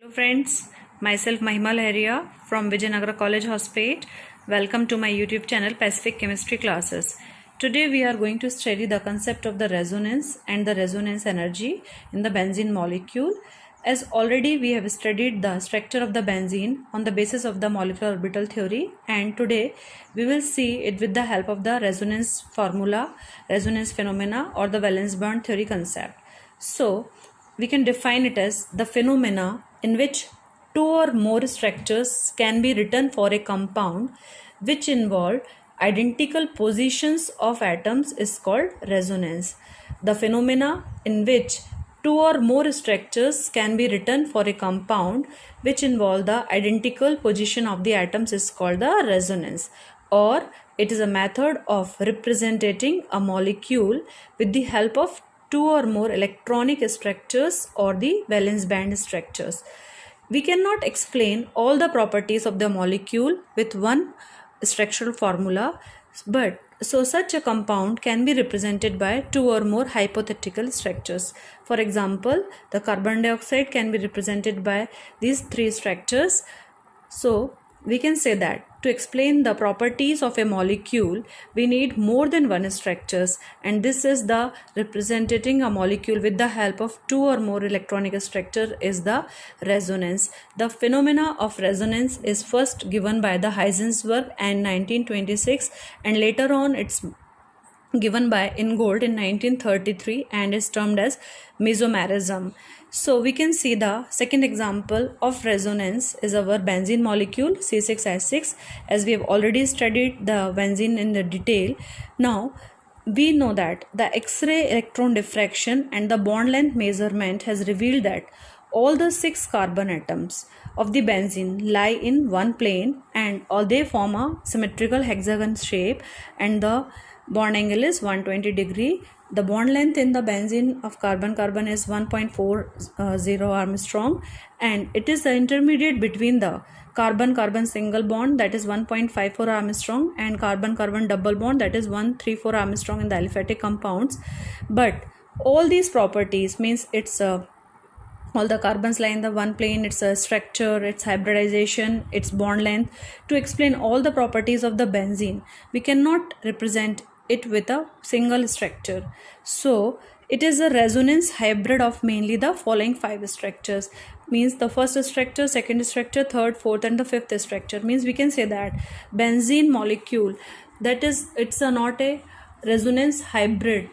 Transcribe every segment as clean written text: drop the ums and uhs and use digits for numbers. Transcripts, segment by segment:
Hello friends, myself Mahima Laharia from Vijayanagara College Hospate. Welcome to my YouTube channel Pacific Chemistry Classes. Today we are going to study the concept of the resonance and the resonance energy in the benzene molecule. As already we have studied the structure of the benzene on the basis of the molecular orbital theory, and today we will see it with the help of the resonance formula, resonance phenomena or the valence band theory concept. So we can define it as the phenomena in which two or more structures can be written for a compound which involve identical positions of atoms is called resonance. The phenomena in which two or more structures can be written for a compound which involve the identical position of the atoms is called the resonance, or it is a method of representing a molecule with the help of two or more electronic structures or the valence band structures. We cannot explain all the properties of the molecule with one structural formula, but so such a compound can be represented by two or more hypothetical structures. For example, the carbon dioxide can be represented by these three structures. So we can say that to explain the properties of a molecule, we need more than one structures, and this is the representing a molecule with the help of two or more electronic structure is the resonance. The phenomena of resonance is first given by the Heisenberg in 1926, and later on it's given by Ingold in 1933 and is termed as mesomerism. So we can see the second example of resonance is our benzene molecule C6H6, as we have already studied the benzene in the detail. Now we know that the X-ray electron diffraction and the bond length measurement has revealed that all the 6 carbon atoms of the benzene lie in one plane and all they form a symmetrical hexagon shape, and the bond angle is 120 degree. The bond length in the benzene of carbon-carbon is 1.40 Armstrong, and it is the intermediate between the carbon-carbon single bond, that is 1.54 Armstrong, and carbon-carbon double bond, that is 134 Armstrong in the aliphatic compounds. But all these properties means it's all the carbons lie in the one plane, its a structure, its hybridization, its bond length. To explain all the properties of the benzene, we cannot represent it with a single structure. So it is a resonance hybrid of mainly the following 5 structures. Means the first structure, second structure, third, fourth and the fifth structure. Means we can say that benzene molecule, that is it's not a resonance hybrid.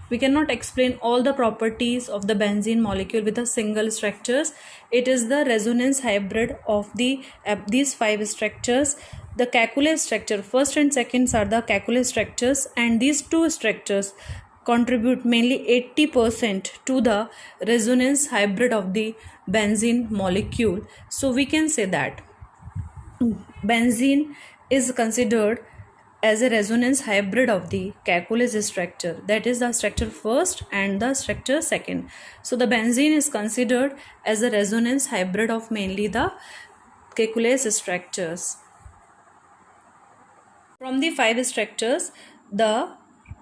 We cannot explain all the properties of the benzene molecule with a single structures. It is the resonance hybrid of these 5 structures. The calculus structure, first and second are the calculus structures, and these 2 structures contribute mainly 80% to the resonance hybrid of the benzene molecule. So we can say that benzene is considered as a resonance hybrid of the calculus structure, that is the structure first and the structure second. So the benzene is considered as a resonance hybrid of mainly the calculus structures. From the 5 structures, the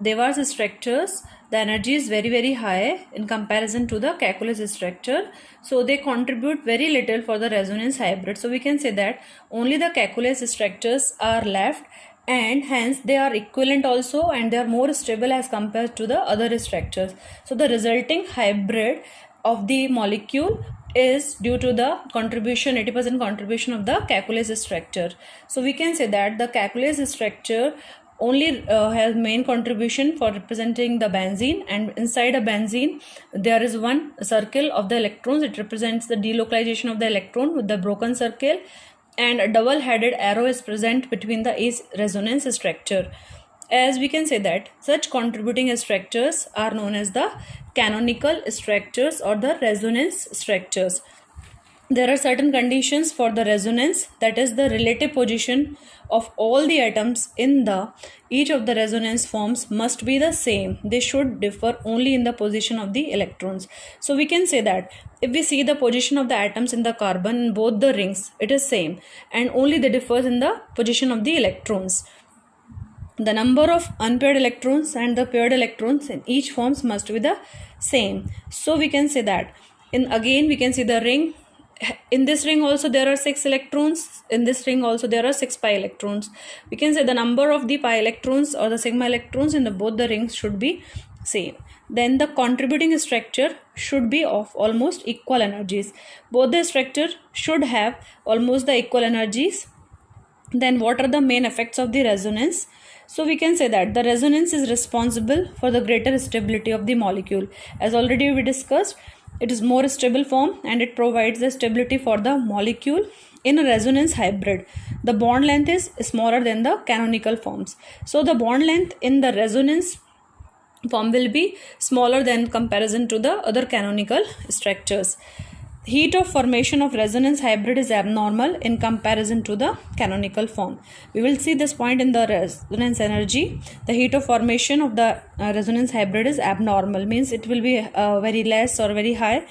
Devers structures, the energy is very high in comparison to the calculus structure, so they contribute very little for the resonance hybrid. So we can say that only the calculus structures are left, and hence they are equivalent also, and they are more stable as compared to the other structures. So the resulting hybrid of the molecule is due to the contribution, 80% contribution of the calculus structure. So we can say that the calculus structure only has main contribution for representing the benzene, and inside a benzene there is one circle of the electrons. It represents the delocalization of the electron with the broken circle, and a double-headed arrow is present between the each resonance structure. As we can say that such contributing structures are known as the canonical structures or the resonance structures. There are certain conditions for the resonance, that is the relative position of all the atoms in the each of the resonance forms must be the same. They should differ only in the position of the electrons. So we can say that if we see the position of the atoms in the carbon in both the rings, it is same, and only they differ in the position of the electrons. The number of unpaired electrons and the paired electrons in each forms must be the same. So we can say that again we can see the ring in this ring also there are 6 electrons, in this ring also there are 6 pi electrons. We can say the number of the pi electrons or the sigma electrons in both the rings should be same. Then the contributing structure should be of almost equal energies. Both the structure should have almost the equal energies. Then what are the main effects of the resonance? So we can say that the resonance is responsible for the greater stability of the molecule. As already we discussed, it is more stable form and it provides the stability for the molecule. In a resonance hybrid, the bond length is smaller than the canonical forms. So the bond length in the resonance form will be smaller than comparison to the other canonical structures. Heat of formation of resonance hybrid is abnormal in comparison to the canonical form. We will see this point in the resonance energy. The heat of formation of the resonance hybrid is abnormal, means it will be very less or very high.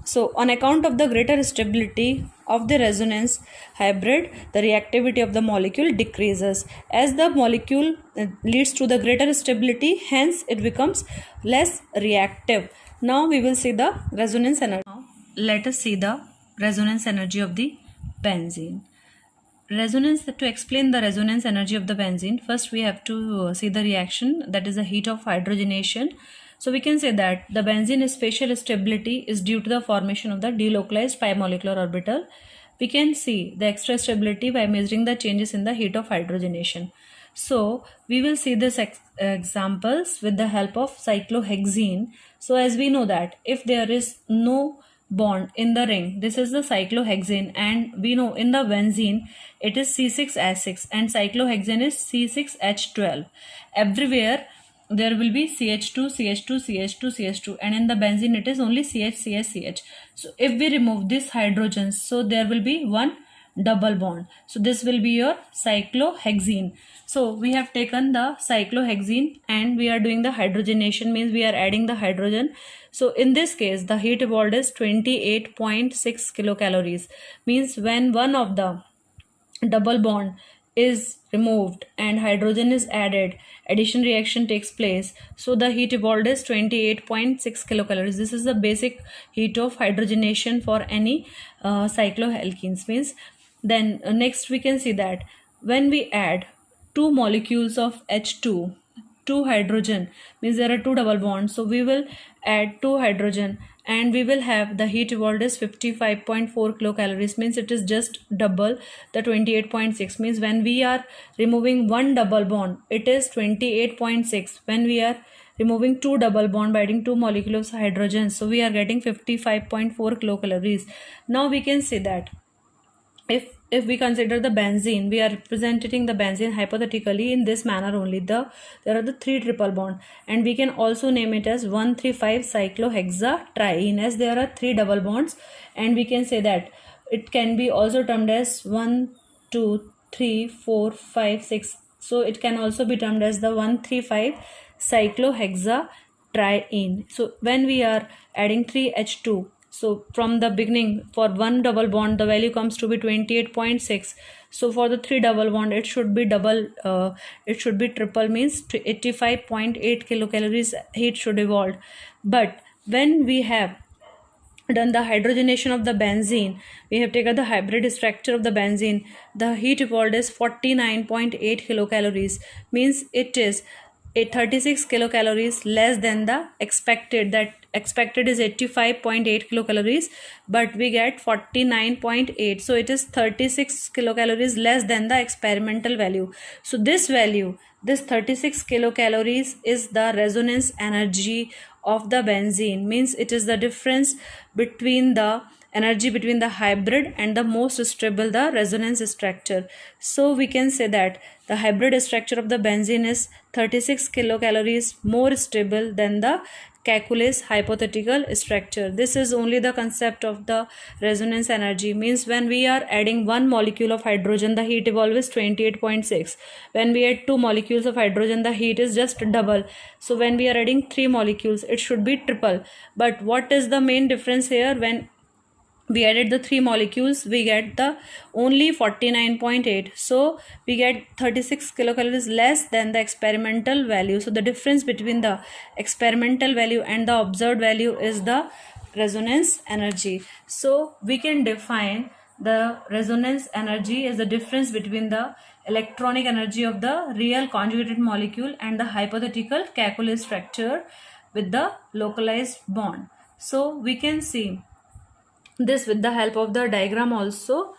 So on account of the greater stability of the resonance hybrid, the reactivity of the molecule decreases. As the molecule leads to the greater stability, hence it becomes less reactive. Now we will see the resonance energy. Let us see the resonance energy of the benzene. To explain the resonance energy of the benzene, first we have to see the reaction, that is the heat of hydrogenation. So we can say that the benzene spatial stability is due to the formation of the delocalized pi molecular orbital. We can see the extra stability by measuring the changes in the heat of hydrogenation. So we will see this examples with the help of cyclohexene. So as we know that if there is no bond in the ring, this is the cyclohexane, and we know in the benzene it is C6H6 and cyclohexane is C6H12. Everywhere there will be CH2, CH2, CH2, CH2, and in the benzene it is only CH, CH, CH. So if we remove this hydrogens, so there will be one double bond. So this will be your cyclohexene. So we have taken the cyclohexene and we are doing the hydrogenation, means we are adding the hydrogen. So in this case the heat evolved is 28.6 kilocalories, means when one of the double bond is removed and hydrogen is added, addition reaction takes place. So the heat evolved is 28.6 kilocalories. This is the basic heat of hydrogenation for any cycloalkenes, means. Then next we can see that when we add two molecules of H2 to hydrogen, means there are two double bonds, so we will add two hydrogen and we will have the heat evolved is 55.4 kilocalories, means it is just double the 28.6, means when we are removing one double bond it is 28.6. when we are removing two double bond by adding two molecules of hydrogen, so we are getting 55.4 kilocalories. Now we can say that if we consider the benzene, we are representing the benzene hypothetically in this manner only. There are the three triple bond, and we can also name it as 1,3,5 cyclohexatriene, as there are three double bonds, and we can say that it can be also termed as 1, 2, 3, 4, 5, 6. So it can also be termed as the 1,3,5 cyclohexatriene. So when we are adding 3H2, so from the beginning for one double bond the value comes to be 28.6. So for the three double bond it should be double, it should be triple, means 85.8 kilocalories heat should evolve. But when we have done the hydrogenation of the benzene, we have taken the hybrid structure of the benzene, the heat evolved is 49.8 kilocalories, means it is 36 kilocalories less than the expected. That expected is 85.8 kilocalories, but we get 49.8, so it is 36 kilocalories less than the experimental value. So this value, this 36 kilocalories is the resonance energy of the benzene, means it is the difference between the energy between the hybrid and the most stable, the resonance structure. So we can say that the hybrid structure of the benzene is 36 kilocalories more stable than the calculus hypothetical structure. This is only the concept of the resonance energy, means when we are adding one molecule of hydrogen the heat evolved is 28.6. when we add two molecules of hydrogen the heat is just double. So when we are adding three molecules it should be triple. But what is the main difference here? When we added the three molecules we get the only 49.8, so we get 36 kilocalories less than the experimental value. So the difference between the experimental value and the observed value is the resonance energy. So we can define the resonance energy as the difference between the electronic energy of the real conjugated molecule and the hypothetical calculus structure with the localized bond. So we can see this with the help of the diagram also.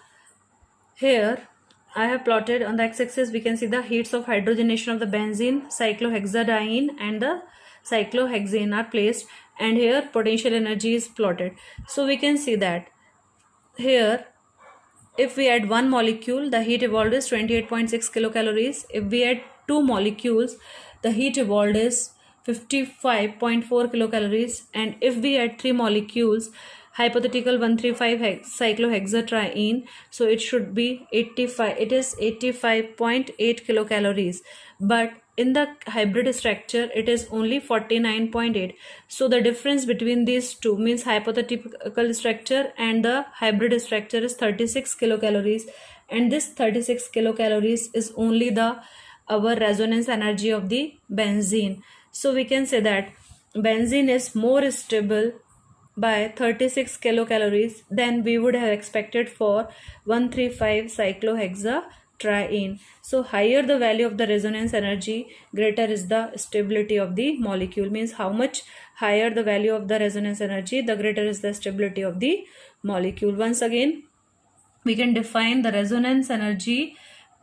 Here I have plotted on the x-axis, we can see the heats of hydrogenation of the benzene, cyclohexadiene and the cyclohexane are placed, and here potential energy is plotted. So we can see that here if we add one molecule, the heat evolved is 28.6 kilocalories. If we add two molecules, the heat evolved is 55.4 kilocalories. And if we add three molecules, hypothetical 135 cyclohexatriene, so it should be 85, it is 85.8 kilocalories. But in the hybrid structure, it is only 49.8. So the difference between these two, means hypothetical structure and the hybrid structure, is 36 kilocalories. And this 36 kilocalories is only the our resonance energy of the benzene. So we can say that benzene is more stable by 36 kilocalories than we would have expected for 135 cyclohexatriene. So higher the value of the resonance energy, greater is the stability of the molecule. Means how much higher the value of the resonance energy, the greater is the stability of the molecule. Once again, we can define the resonance energy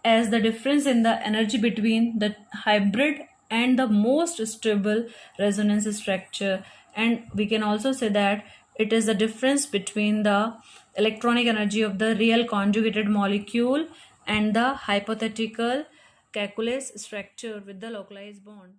as the difference in the energy between the hybrid and the most stable resonance structure. And we can also say that it is the difference between the electronic energy of the real conjugated molecule and the hypothetical calculus structure with the localized bond.